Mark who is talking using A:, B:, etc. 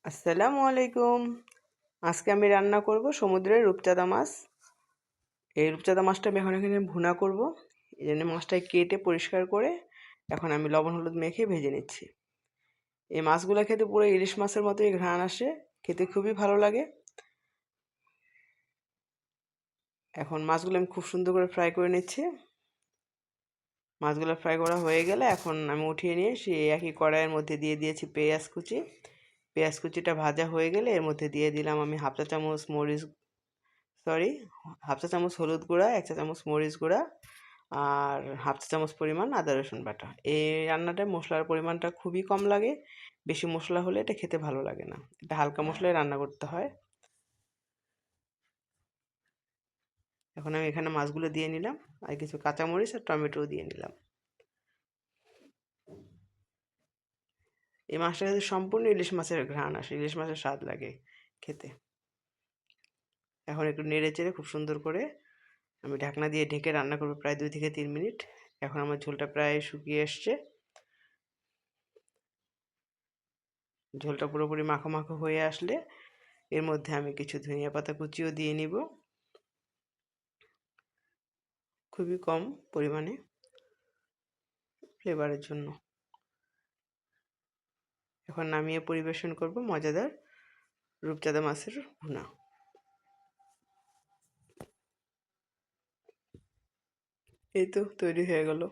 A: আসসালামু আলাইকুম। আজকে আমি রান্না করব সমুদ্রের রূপচাঁদা মাছ। এই রূপচাঁদা মাছটা আমি এখন এখানে ভুনা করব। এই জন্য মাছটা কেটে পরিষ্কার করে এখন আমি লবণ হলুদ মেখে ভেজে নিচ্ছি। এই মাছগুলো খেতে পুরো ইলিশ মাছের মতোই ঘ্রাণ আসে, খেতে খুবই ভালো লাগে। এখন মাছগুলো আমি খুব সুন্দর করে ফ্রাই করে নিচ্ছি। মাছগুলো ফ্রাই করা হয়ে গেলে এখন আমি উঠিয়ে নিয়ে সেই একই কড়াইয়ের মধ্যে দিয়ে দিয়েছি পেঁয়াজ কুচি। পেঁয়াজ কুচিটা ভাজা হয়ে গেলে এর মধ্যে দিয়ে দিলাম আমি হাফ চা চামচ হলুদ গুঁড়া, 1 চা চামচ মরিচ গুঁড়া আর হাফ চা চামচ পরিমাণ আদা রসুন বাটা। এই রান্নাটায় মশলার পরিমাণটা খুবই কম লাগে, বেশি মশলা হলে এটা খেতে ভালো লাগে না। এটা হালকা মশলায় রান্না করতে হয়। এখন আমি এখানে মাছগুলো দিয়ে নিলাম আর কিছু কাঁচামরিচ আর টমেটোও দিয়ে নিলাম। এই মাছটা কিন্তু সম্পূর্ণ ইলিশ মাছের ঘ্রাণ আসে, ইলিশ মাছের স্বাদ লাগে খেতে। এখন একটু নেড়ে চেড়ে খুব সুন্দর করে আমি ঢাকনা দিয়ে ঢেকে রান্না করবো প্রায় 2 থেকে 3 মিনিট। এখন আমার ঝোলটা প্রায় শুকিয়ে এসছে। ঝোলটা পুরোপুরি মাখো মাখো হয়ে আসলে এর মধ্যে আমি কিছু ধনিয়া পাতা কুচিও দিয়ে নিব, খুবই কম পরিমাণে ফ্লেভারের জন্য। এখন নামিয়ে পরিবেশন করব মজাদার রূপচাঁদা মাছের ভুনা। এই তো তৈরি হয়ে গেল।